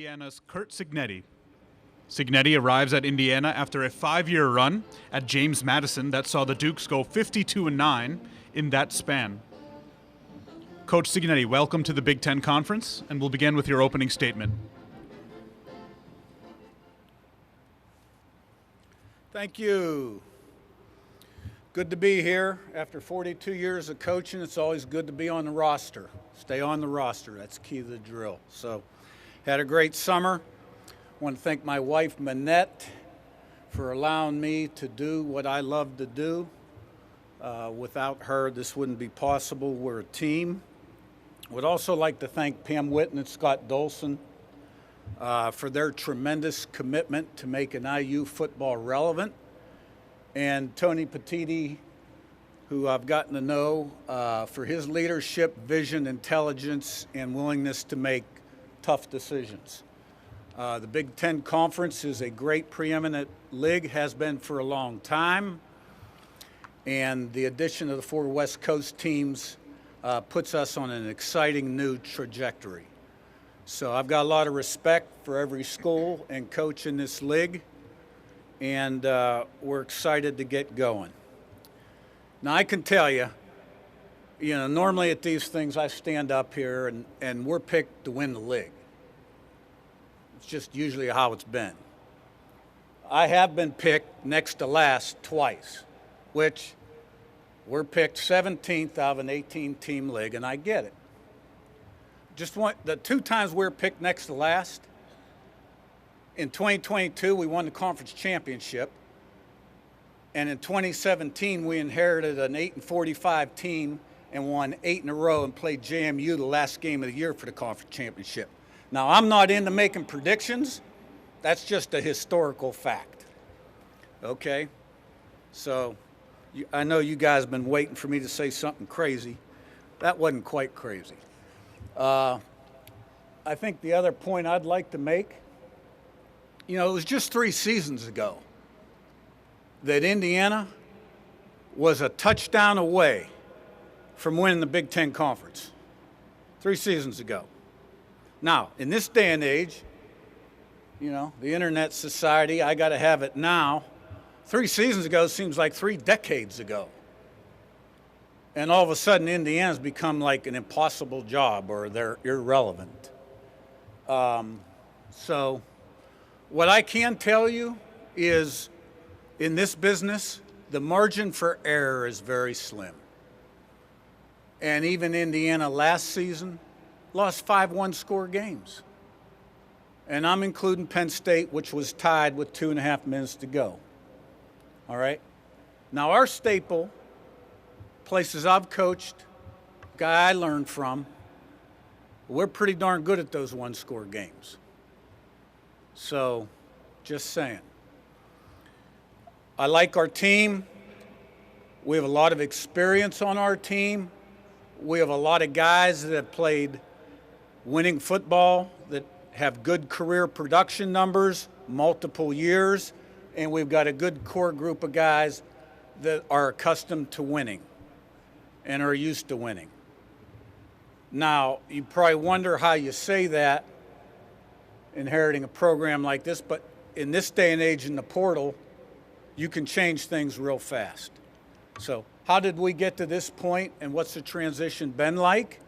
Indiana's Curt Cignetti. Cignetti arrives at Indiana after a 5-year run at James Madison that saw the Dukes go 52-9 in that span. Coach Cignetti, welcome to the Big Ten Conference, and we'll begin with your opening statement. Thank you. Good to be here. After 42 years of coaching, it's always good to be on the roster. Stay on the roster. That's key to the drill. So, had a great summer. I want to thank my wife, Manette, for allowing me to do what I love to do. Without her, this wouldn't be possible. We're a team. Would also like to thank Pam Witten and Scott Dolson for their tremendous commitment to making IU football relevant. And Tony Petiti, who I've gotten to know, for his leadership, vision, intelligence, and willingness to make tough decisions. The Big Ten Conference is a great preeminent league, has been for a long time. And the addition of the 4 West Coast teams puts us on an exciting new trajectory. So I've got a lot of respect for every school and coach in this league, and we're excited to get going. Now, I can tell you, normally at these things I stand up here and we're picked to win the league. It's just usually how it's been. I have been picked next to last twice, which we're picked 17th out of an 18-team league, and I get it. The 2 times we're picked next to last, in 2022 we won the conference championship, and in 2017 we inherited an 8-45 team and won 8 in a row and played JMU the last game of the year for the conference championship. Now, I'm not into making predictions. That's just a historical fact. Okay? So I know you guys have been waiting for me to say something crazy. That wasn't quite crazy. I think the other point I'd like to make, it was just 3 seasons ago that Indiana was a touchdown away from winning the Big Ten Conference. 3 seasons ago. Now, in this day and age, the internet society, I got to have it now. 3 seasons ago seems like 3 decades ago. And all of a sudden, Indiana's become like an impossible job, or they're irrelevant. So what I can tell you is, in this business, the margin for error is very slim. And even Indiana last season lost 5 one-score games. And I'm including Penn State, which was tied with 2.5 minutes to go. All right? Now, our staple, places I've coached, guy I learned from, we're pretty darn good at those one-score games. So, just saying. I like our team. We have a lot of experience on our team. We have a lot of guys that have played winning football, that have good career production numbers, multiple years, and we've got a good core group of guys that are accustomed to winning and are used to winning. Now, you probably wonder how you say that, inheriting a program like this, but in this day and age in the portal, you can change things real fast. So how did we get to this point, and what's the transition been like?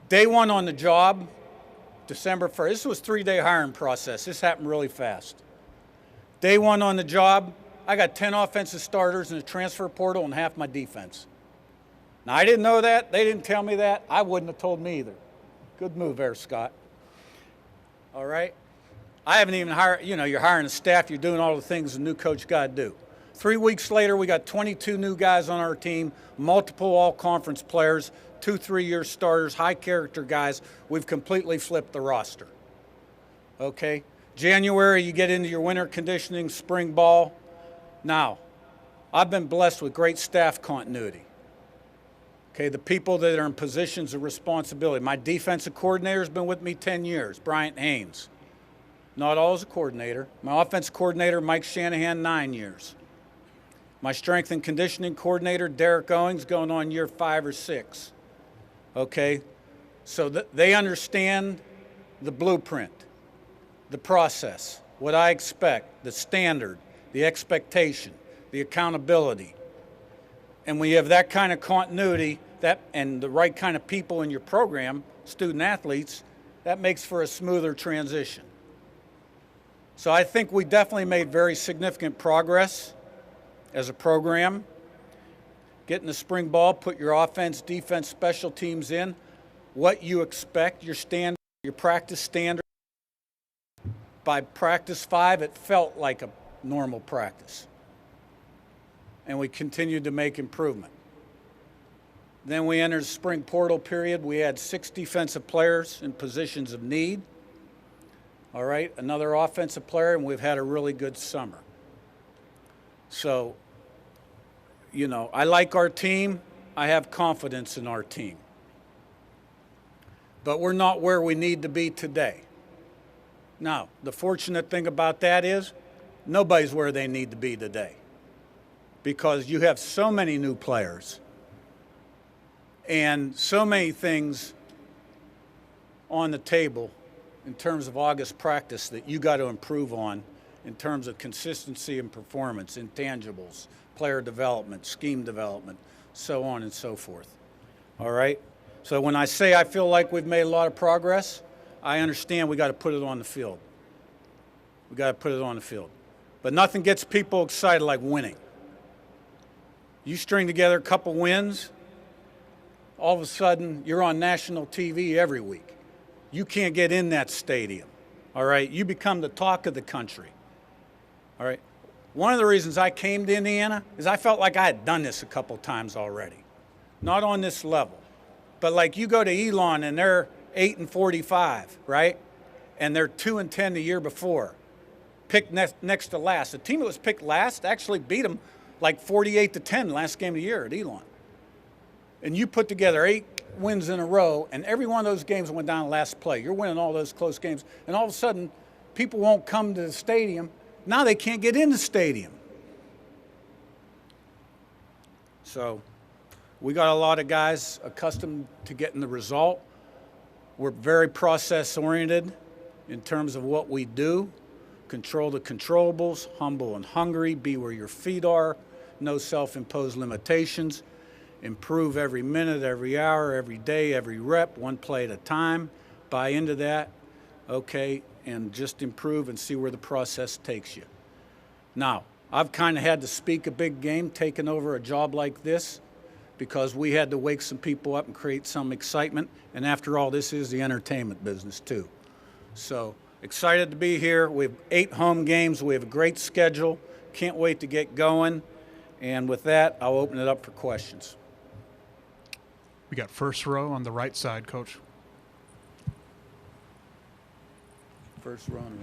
Day 1 on the job, December 1st. This was a 3-day hiring process. This happened really fast. Day 1 on the job, I got 10 offensive starters in the transfer portal and half my defense. Now, I didn't know that. They didn't tell me that. I wouldn't have told me either. Good move there, Scott. All right? I haven't even hired, you're hiring a staff. You're doing all the things a new coach got to do. 3 weeks later, we got 22 new guys on our team, multiple all-conference players, 2 3-year starters, high-character guys. We've completely flipped the roster. Okay? January, you get into your winter conditioning, spring ball. Now, I've been blessed with great staff continuity. Okay, the people that are in positions of responsibility. My defensive coordinator has been with me 10 years, Bryant Haynes. Not all as a coordinator. My offensive coordinator, Mike Shanahan, 9 years. My strength and conditioning coordinator, Derek Owings, going on year 5 or 6. Okay, so they understand the blueprint. the process, what I expect, the standard, the expectation, the accountability. And when you have that kind of continuity and the right kind of people in your program, student athletes, that makes for a smoother transition. So I think we definitely made very significant progress as a program. Get in the spring ball, put your offense, defense, special teams in, what you expect, your standard, your practice standard. By practice 5, it felt like a normal practice. And we continued to make improvement. Then we entered the spring portal period. We had 6 defensive players in positions of need. All right, another offensive player, and we've had a really good summer. So, you know, I like our team. I have confidence in our team. But we're not where we need to be today. Now, the fortunate thing about that is nobody's where they need to be today because you have so many new players and so many things on the table in terms of August practice that you got to improve on in terms of consistency and performance, intangibles, player development, scheme development, so on and so forth. All right? So when I say I feel like we've made a lot of progress, I understand we got to put it on the field. We got to put it on the field. But nothing gets people excited like winning. You string together a couple wins, all of a sudden you're on national TV every week. You can't get in that stadium. All right? You become the talk of the country. All right? One of the reasons I came to Indiana is I felt like I had done this a couple times already. Not on this level. But like you go to Elon and they're 8-45, right? And they're 2-10 the year before. Picked next to last. The team that was picked last actually beat them like 48-10 last game of the year at Elon. And you put together 8 wins in a row, and every one of those games went down to last play. You're winning all those close games, and all of a sudden, people won't come to the stadium. Now they can't get in the stadium. So we got a lot of guys accustomed to getting the result. We're very process-oriented in terms of what we do. Control the controllables, humble and hungry, be where your feet are, no self-imposed limitations. Improve every minute, every hour, every day, every rep, one play at a time. Buy into that, okay, and just improve and see where the process takes you. Now, I've kind of had to speak a big game taking over a job like this because we had to wake some people up and create some excitement. And after all, this is the entertainment business too. So excited to be here. We have 8 home games. We have a great schedule. Can't wait to get going. And with that, I'll open it up for questions. We got first row on the right side, Coach. First row on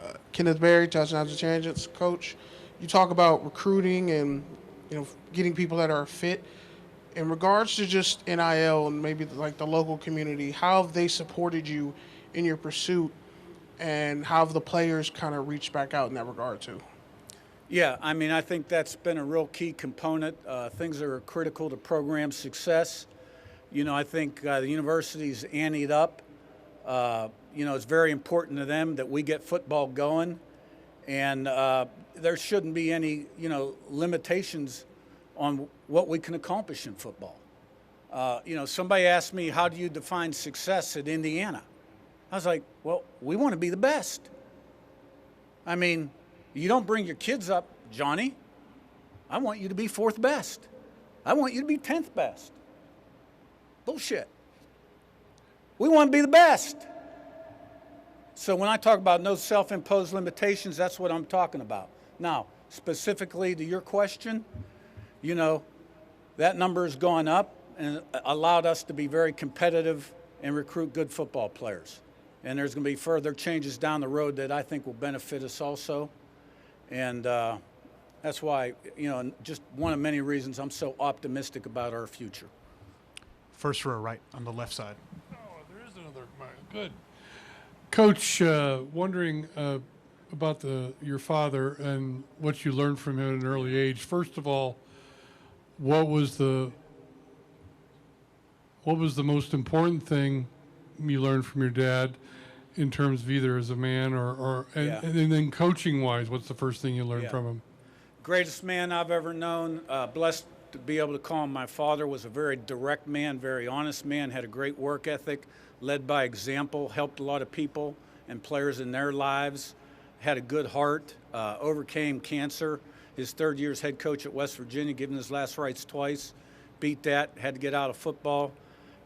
the right. Kenneth Berry, Touchdowns and Tangents. Coach, you talk about recruiting and, you know, getting people that are fit. In regards to just NIL and maybe like the local community, how have they supported you in your pursuit, and how have the players kind of reached back out in that regard too? Yeah, I mean, I think that's been a real key component. Things that are critical to program success. You know, I think the university's anteed up. You know, it's very important to them that we get football going, and there shouldn't be any, you know, limitations on what we can accomplish in football. You know, somebody asked me, how do you define success at Indiana? I was like, well, we want to be the best. I mean, you don't bring your kids up, Johnny. I want you to be 4th best. I want you to be 10th best. Bullshit. We want to be the best. So when I talk about no self-imposed limitations, that's what I'm talking about. Now, specifically to your question, you know, that number has gone up and allowed us to be very competitive and recruit good football players. And there's going to be further changes down the road that I think will benefit us also. And that's why, you know, just one of many reasons I'm so optimistic about our future. First row right on the left side. Oh, there is another mic. Good. Coach, wondering about your father and what you learned from him at an early age. First of all, what was the most important thing you learned from your dad? in terms of either as a man Yeah. and then coaching wise, what's the first thing you learned Yeah. from him? Greatest man I've ever known. Blessed to be able to call him my father. Was a very direct man, very honest man, had a great work ethic, led by example, helped a lot of people and players in their lives, had a good heart, overcame cancer. His third year as head coach at West Virginia, given his last rites twice, beat that, had to get out of football,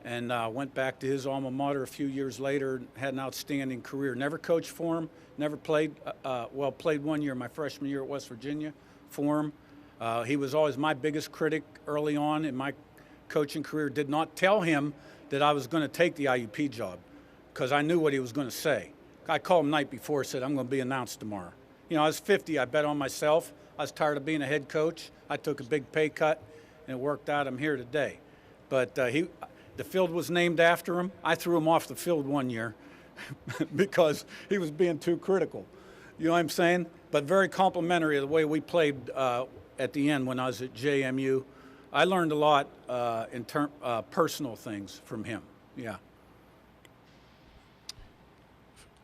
and went back to his alma mater a few years later, had an outstanding career. Never coached for him, never played, played 1 year, my freshman year at West Virginia for him. He was always my biggest critic early on in my coaching career. Did not tell him that I was going to take the IUP job because I knew what he was going to say. I called him night before, said, I'm going to be announced tomorrow. You know, I was 50. I bet on myself. I was tired of being a head coach. I took a big pay cut, and it worked out. I'm here today. But the field was named after him. I threw him off the field 1 year because he was being too critical. You know what I'm saying? But very complimentary of the way we played at the end when I was at JMU. I learned a lot in personal things from him. Yeah.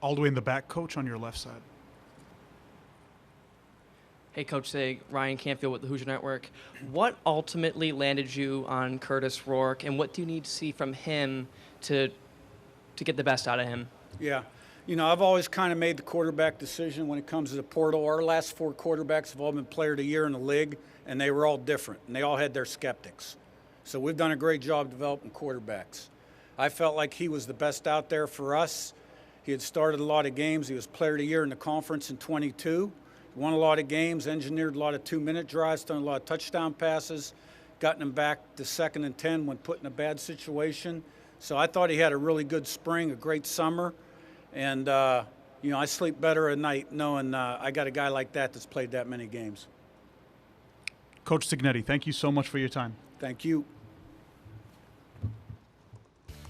All the way in the back, coach, on your left side. Hey, Coach Sig, Ryan Canfield with the Hoosier Network. What ultimately landed you on Curtis Rourke, and what do you need to see from him to get the best out of him? Yeah. You know, I've always kind of made the quarterback decision when it comes to the portal. Our last 4 quarterbacks have all been player of the year in the league, and they were all different, and they all had their skeptics. So we've done a great job developing quarterbacks. I felt like he was the best out there for us. He had started a lot of games. He was player of the year in the conference in 22. Won a lot of games, engineered a lot of 2-minute drives, done a lot of touchdown passes, gotten him back to 2nd and 10 when put in a bad situation. So I thought he had a really good spring, a great summer. And, you know, I sleep better at night knowing I got a guy like that that's played that many games. Coach Cignetti, thank you so much for your time. Thank you.